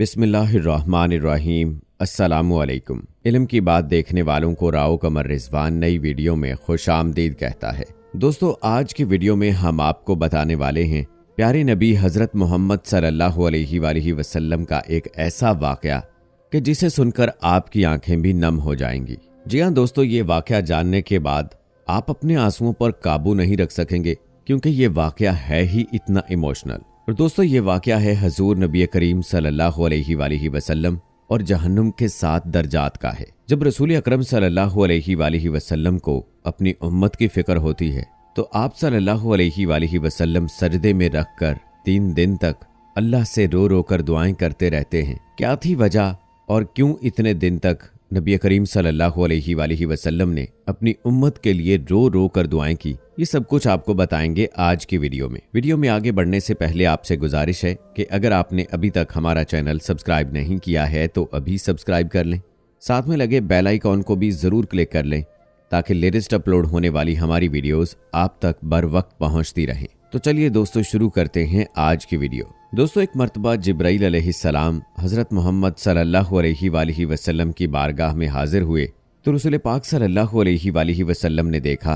बिस्मिल्लाहिर्रहमानिर्रहीम। अस्सलामुअलैकुम। इल्म की बात देखने वालों को राव कमर रिजवान नई वीडियो में खुश आमदीद कहता है। दोस्तों, आज की वीडियो में हम आपको बताने वाले हैं प्यारे नबी हजरत मोहम्मद सल्लल्लाहु अलैहि वसल्लम का एक ऐसा वाकया कि जिसे सुनकर आपकी आंखें भी नम हो जाएंगी। जी हाँ दोस्तों, ये वाकया जानने के बाद आप अपने आंसुओं पर काबू नहीं रख सकेंगे, क्योंकि ये वाकया है ही इतना इमोशनल। और दोस्तों, ये वाकया है हजूर नबी करीम सल्लल्लाहु अलैहि वसल्लम और जहन्नुम के 7 दर्जात का है। जब रसूल अकरम सल्लल्लाहु अलैहि वसल्लम को अपनी उम्मत की फिक्र होती है तो आप सल्लल्लाहु अलैहि वसल्लम सजदे में रखकर 3 दिन तक अल्लाह से रो रो कर दुआएं करते रहते हैं। क्या थी वजह और क्यों इतने दिन तक नबी करीम सल्लल्लाहु अलैहि वसल्लम ने अपनी उम्मत के लिए रो रो कर दुआएं की, ये सब कुछ आपको बताएंगे आज की वीडियो में। वीडियो में आगे बढ़ने से पहले आपसे गुजारिश है कि अगर आपने अभी तक हमारा चैनल सब्सक्राइब नहीं किया है तो अभी सब्सक्राइब कर लें, साथ में लगे बेल आइकॉन को भी जरूर क्लिक कर लें ताकि लेटेस्ट अपलोड होने वाली हमारी वीडियोस आप तक बर वक्त पहुंचती रहें। तो चलिए दोस्तों, शुरू करते हैं आज की वीडियो। दोस्तों, एक मर्तबा जिब्राइल अलैहिस्सलाम हजरत मोहम्मद सल्लल्लाहु अलैहि वसल्लम की बारगाह में हाजिर हुए तो रसूल पाक सल्लल्लाहु अलैहि वसल्लम ने देखा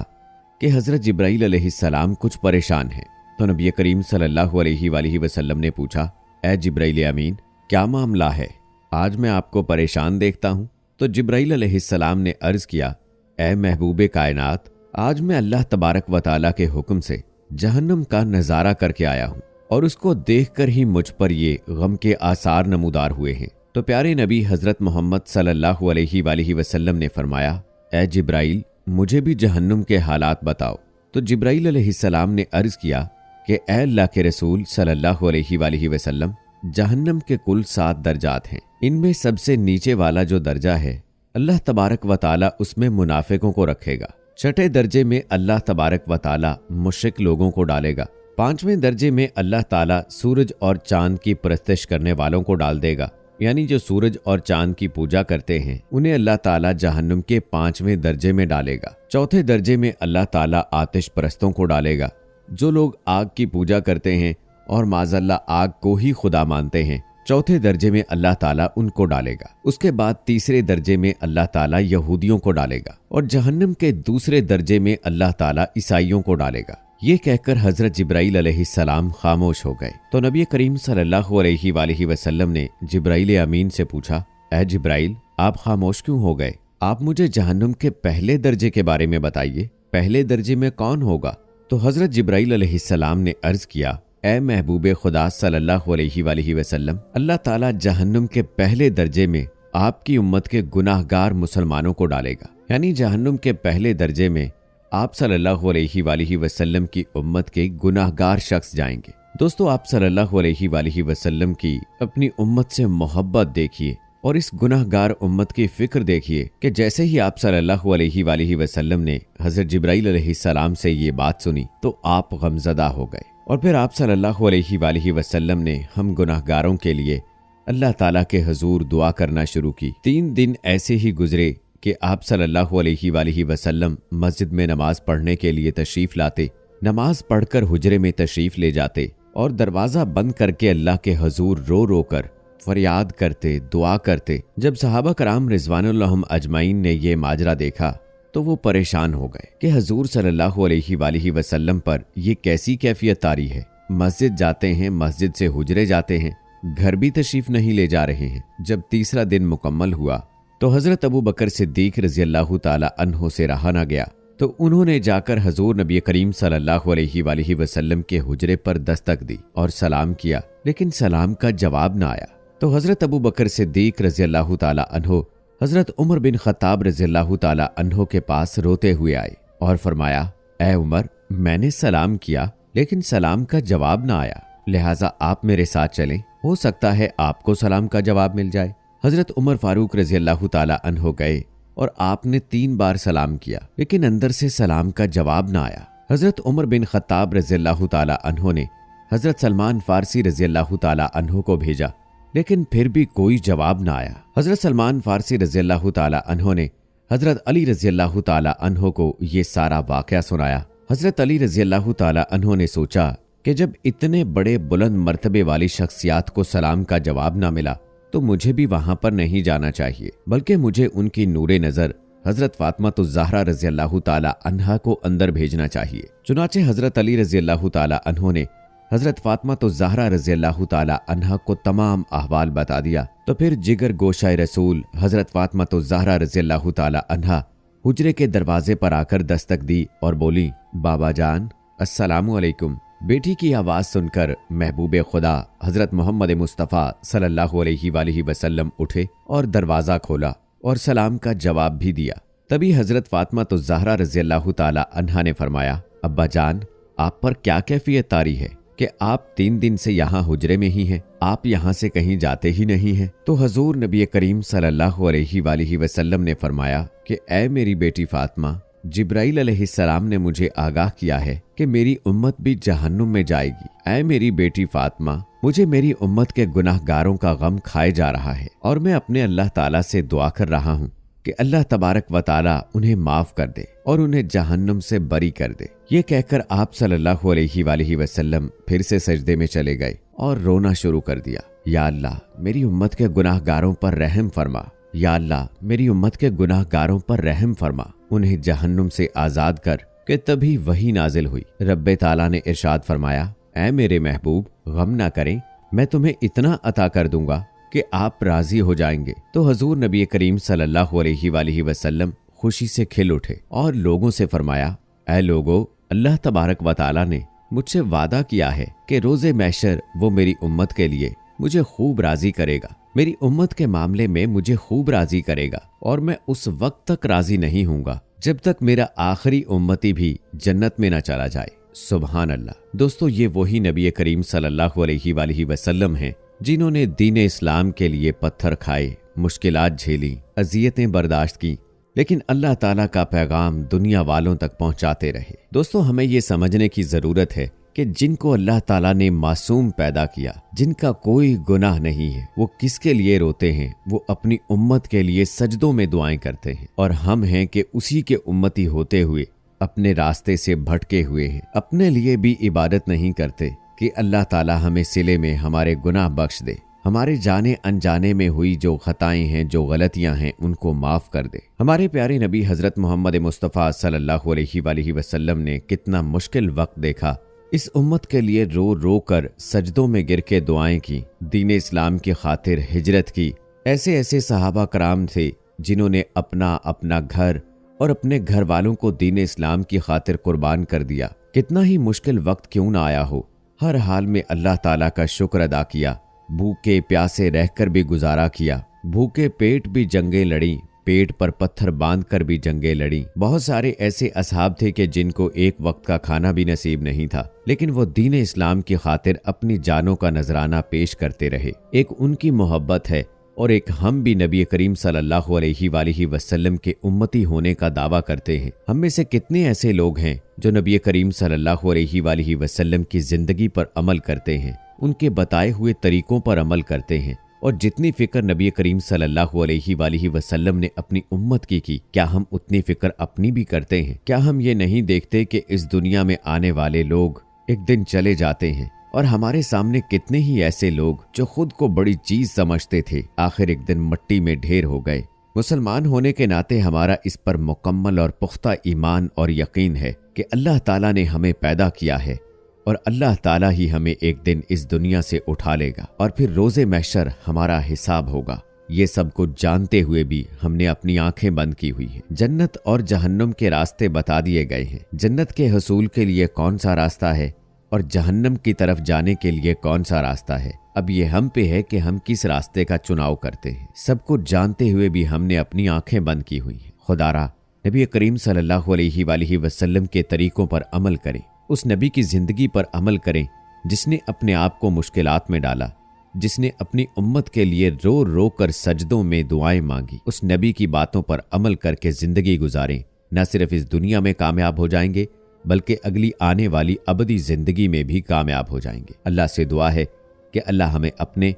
कि हजरत जिब्राइल अलैहिस्सलाम कुछ परेशान हैं। तो नबी करीम सल्लल्लाहु अलैहि वसल्लम ने पूछा, ए जिब्राइल अमीन, क्या मामला है? आज मैं आपको परेशान देखता हूँ। तो जिब्राइल अलैहिस्सलाम ने अर्ज किया, ए महबूबे कायनात, आज मैं अल्लाह तबारक व तआला के हुक्म से जहन्नम का नजारा करके आया हूँ और उसको देखकर ही मुझ पर ये गम के आसार नमूदार हुए हैं। तो प्यारे नबी हजरत मोहम्मद सल्लल्लाहु अलैहि वसल्लम ने फरमाया, ए जिब्राइल, मुझे भी जहन्नुम के हालात बताओ। तो जिब्राइल अलैहिस्सलाम ने अर्ज किया कि ए अल्लाह के रसूल सल्लल्लाहु अलैहि वसल्लम, जहन्नम के कुल 7 दर्जात हैं। इनमें सबसे नीचे वाला जो दर्जा है अल्लाह तबारक व तआला उसमें मुनाफिकों को रखेगा। 6ठे दर्जे में अल्लाह तबारक व तआला मुश्रिक लोगों को डालेगा। 5वें दर्जे में अल्लाह ताला सूरज और चांद की परस्तिश करने वालों को डाल देगा, यानी जो सूरज और चांद की पूजा करते हैं उन्हें अल्लाह ताला जहन्नुम के 5वें दर्जे में डालेगा। 4थे दर्जे में अल्लाह ताला आतिश परस्तों को डालेगा। जो लोग आग की पूजा करते हैं और माज़अल्लाह आग को ही खुदा मानते हैं, 4थे दर्जे में अल्लाह ताला उनको डालेगा। उसके बाद 3रे दर्जे में अल्लाह ताला यहूदियों को डालेगा और जहन्नुम के 2रे दर्जे में अल्लाह ताला ईसाइयों को डालेगा। ये कहकर हजरत जिब्राइल अलैहिस्सलाम खामोश हो गए। तो नबी करीम सल्लल्लाहु अलैहि वसल्लम ने जिब्राइल अमीन से पूछा, ए जिब्राइल, आप खामोश क्यों हो गए? आप मुझे जहन्नुम के पहले दर्जे के बारे में बताइए। पहले दर्जे में कौन होगा? तो हजरत जिब्राइल अलैहिस्सलाम ने अर्ज किया, ए महबूबे खुदा सल्लल्लाहु अलैहि वसल्लम, अल्लाह ताला जहन्नुम के पहले दर्जे में आपकी उम्मत के गुनाहगार मुसलमानों को डालेगा। यानी जहन्नुम के पहले दर्जे में आप सल्लल्लाहु अलैहि वसल्लम की उम्मत के गुनाहगार शख्स जाएंगे। दोस्तों, आप सल्लल्लाहु अलैहि वसल्लम की अपनी उम्मत से मोहब्बत देखिए और इस गुनाहगार उम्मत की फिक्र देखिए कि जैसे ही आप सल्लल्लाहु अलैहि वसल्लम ने हजरत जिब्राइल अलैहिस्सलाम से ये बात सुनी तो आप गमज़दा हो गए और फिर आप सल्लल्लाहु अलैहि वसल्लम ने हम गुनाहगारों के लिए अल्लाह ताला के हुजूर दुआ करना शुरू की। 3 दिन ऐसे ही गुजरे कि आप सल्लल्लाहु अलैहि वसल्लम मस्जिद में नमाज पढ़ने के लिए तशरीफ लाते, नमाज पढ़कर हुजरे में तशरीफ ले जाते और दरवाज़ा बंद करके अल्लाह के हुजूर रो रो कर फरियाद करते, दुआ करते। जब सहाबा कराम रिजवानुल्लाहुम अजमाइन ने ये माजरा देखा तो वो परेशान हो गए कि हुजूर सल्लल्लाहु अलैहि वसल्लम पर ये कैसी कैफियत तारी है। मस्जिद जाते हैं, मस्जिद से हुजरे जाते हैं, घर भी तशरीफ नहीं ले जा रहे हैं। जब 3रा दिन मुकम्मल हुआ तो हजरत अबू बकर सिद्दीक रजी अल्लाह ताला अन्हो से रहा न गया, तो उन्होंने जाकर हजूर नबी करीम सल्लल्लाहु अलैहि वसल्लम के हुजरे पर दस्तक दी और सलाम किया, लेकिन सलाम का जवाब न आया। तो हजरत अबू बकर सिद्दीक रजी अल्लाह ताला अन्हो हजरत उमर बिन खत्ताब रजी अल्लाह ताला अन्हो के पास रोते हुए आए और फरमाया, ए उमर, मैंने सलाम किया लेकिन सलाम का जवाब न आया, लिहाजा आप मेरे साथ चलें, हो सकता है आपको सलाम का जवाब मिल जाए। हजरत उमर फारूक रजी अल्लाह ताला अन्हो गए और आपने 3 बार सलाम किया, लेकिन अंदर से सलाम का जवाब न आया। हजरत उमर बिन खत्ताब रजी अल्लाह ताला अन्हो ने हजरत सलमान फारसी रजी अल्लाह ताला अन्हो को भेजा, लेकिन फिर भी कोई जवाब न आया। हजरत सलमान फारसी रजी अल्लाह ताला अन्हो ने हजरत अली रजी अल्लाह ताला अन्हो को ये सारा वाकया सुनाया। हजरत अली रजी अल्लाह ताला अन्हो ने सोचा कि जब इतने बड़े बुलंद मर्तबे वाली शख्सियात को सलाम का जवाब ना मिला तो मुझे भी वहां पर नहीं जाना चाहिए, बल्कि मुझे उनकी नूरे नजर हजरत फातिमा ज़हरा रज़ी अल्लाह ताला अन्हा को अंदर भेजना चाहिए। चुनाचे हजरत अली रज़ी अल्लाह ताला अन्हो ने हजरत फातिमा ज़हरा रज़ी अल्लाह ताला अन्हा को तमाम अहवाल बता दिया। तो फिर जिगर गोशाए रसूल हजरत फातिमा ज़हरा रज़ी अल्लाह ताला अन्हा हुजरे के दरवाजे पर आकर दस्तक दी और बोली, बाबा जान अस्सलामु अलैकुम। बेटी की आवाज सुनकर महबूबे खुदा हजरत मोहम्मद मुस्तफ़ा सल्लल्लाहु अलैहि वसल्लम उठे और दरवाजा खोला और सलाम का जवाब भी दिया। तभी हजरत फातिमा ज़हरा रज़ी अल्लाह ताला अन्हा ने फरमाया, अब्बा जान आप पर क्या कैफियत तारी है कि आप 3 दिन से यहाँ हुजरे में ही हैं, आप यहाँ से कहीं जाते ही नहीं हैं। तो हजूर नबी करीम सल्लल्लाहु अलैहि वसल्लम ने फरमाया कि ऐ मेरी बेटी फातिमा, जिब्राइल अलैहिस्सलाम ने मुझे आगाह किया है कि मेरी उम्मत भी जहन्नुम में जाएगी। ऐ मेरी बेटी फातिमा, मुझे मेरी उम्मत के गुनाहगारों का गम खाए जा रहा है और मैं अपने अल्लाह ताला से दुआ कर रहा हूँ कि अल्लाह तबारक व ताला उन्हें माफ कर दे और उन्हें जहन्नुम से बरी कर दे। ये कहकर आप सल्लल्लाहु अलैहि वसल्लम फिर से सजदे में चले गए और रोना शुरू कर दिया। या अल्लाह मेरी उम्मत के गुनाहगारों पर रहम फरमा, या अल्लाह मेरी उम्मत के गुनाहगारों पर रहम फरमा, उन्हें जहन्नुम से आजाद कर। कि तभी वही नाजिल हुई। रब्बे ताला ने इरशाद फरमाया, ऐ मेरे महबूब गम ना करें, मैं तुम्हें इतना अता कर दूंगा कि आप राजी हो जाएंगे। तो हजूर नबी करीम सल्लल्लाहु अलैहि वसल्लम खुशी से खिल उठे और लोगों से फरमाया, ऐ लोगो, अल्लाह तबारक व ताला ने मुझसे वादा किया है कि रोजे महशर वो मेरी उम्मत के लिए मुझे खूब राजी करेगा, मेरी उम्मत के मामले में मुझे खूब राजी करेगा और मैं उस वक्त तक राजी नहीं हूँगा जब तक मेरा आखिरी उम्मती भी जन्नत में न चला जाए। सुभान अल्लाह। दोस्तों, ये वही नबी करीम सल्लल्लाहु अलैहि वसल्लम हैं जिन्होंने दीन इस्लाम के लिए पत्थर खाए, मुश्किलात झेली, अजियतें बर्दाश्त की, लेकिन अल्लाह ताला का पैगाम दुनिया वालों तक पहुंचाते रहे। दोस्तों, हमें ये समझने की जरूरत है कि जिनको अल्लाह ताला ने मासूम पैदा किया, जिनका कोई गुनाह नहीं है, वो किसके लिए रोते हैं? वो अपनी उम्मत के लिए सजदों में दुआएं करते हैं। और हम हैं कि उसी के उम्मती होते हुए अपने रास्ते से भटके हुए हैं, अपने लिए भी इबादत नहीं करते कि अल्लाह ताला हमें सिले में हमारे गुनाह बख्श दे, हमारे जाने अनजाने में हुई जो खताएं हैं, जो गलतियां हैं, उनको माफ कर दे। हमारे प्यारे नबी हजरत मोहम्मद मुस्तफ़ा सल्लल्लाहु अलैहि वसल्लम ने कितना मुश्किल वक्त देखा, इस उम्मत के लिए रो रो कर सजदों में गिर के दुआएं की, दीन इस्लाम की खातिर हिजरत की। ऐसे ऐसे सहाबा कराम थे जिन्होंने अपना अपना घर और अपने घर वालों को दीन इस्लाम की खातिर कुर्बान कर दिया। कितना ही मुश्किल वक्त क्यों ना आया हो, हर हाल में अल्लाह ताला का शुक्र अदा किया, भूखे प्यासे रहकर भी गुजारा किया, भूखे पेट भी जंगें लड़ी, पेट पर पत्थर बांधकर भी जंगें लड़ी। बहुत सारे ऐसे असहाब थे कि जिनको एक वक्त का खाना भी नसीब नहीं था, लेकिन वो दीन इस्लाम की खातिर अपनी जानों का नजराना पेश करते रहे। एक उनकी मोहब्बत है और एक हम भी नबी करीम सल्लल्लाहु अलैहि वसल्लम के उम्मती होने का दावा करते हैं। हम में से कितने ऐसे लोग हैं जो नबी करीम सल्लल्लाहु अलैहि वसल्लम की जिंदगी पर अमल करते हैं, उनके बताए हुए तरीकों पर अमल करते हैं, और जितनी फिक्र नबी करीम सल्लल्लाहु अलैहि वसल्लम ने अपनी उम्मत की, क्या हम उतनी फिक्र अपनी भी करते हैं? क्या हम ये नहीं देखते कि इस दुनिया में आने वाले लोग एक दिन चले जाते हैं और हमारे सामने कितने ही ऐसे लोग जो खुद को बड़ी चीज समझते थे, आखिर एक दिन मिट्टी में ढेर हो गए। मुसलमान होने के नाते हमारा इस पर मुकम्मल और पुख्ता ईमान और यकीन है कि अल्लाह ताला ने हमें पैदा किया है और अल्लाह ताला ही हमें एक दिन इस दुनिया से उठा लेगा और फिर रोजे महशर हमारा हिसाब होगा। ये सब कुछ जानते हुए भी हमने अपनी आंखें बंद की हुई है। जन्नत और जहन्नुम के रास्ते बता दिए गए हैं। जन्नत के हसूल के लिए कौन सा रास्ता है और जहन्नम की तरफ जाने के लिए कौन सा रास्ता है। अब ये हम पे है कि हम किस रास्ते का चुनाव करते हैं। सब कुछ जानते हुए भी हमने अपनी आंखें बंद की हुई है। खुदारा नबी करीम सल्लल्लाहु अलैहि वसल्लम के तरीकों पर अमल करें, उस नबी की जिंदगी पर अमल करें जिसने अपने आप को मुश्किलात में डाला, जिसने अपनी उम्मत के लिए रो रो कर सजदों में दुआएं मांगी। उस नबी की बातों पर अमल करके जिंदगी गुजारें। न सिर्फ इस दुनिया में कामयाब हो जाएंगे बल्कि अगली आने वाली अबदी जिंदगी में भी कामयाब हो जाएंगे। अल्लाह से दुआ है कि अल्लाह हमें अपने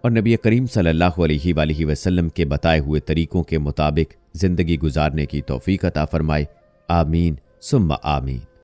और नबी करीम सल्लल्लाहु अलैहि वसल्लम के बताए हुए तरीकों के मुताबिक जिंदगी गुजारने की तौफीक अता फरमाए। आमीन सुम्मा आमीन।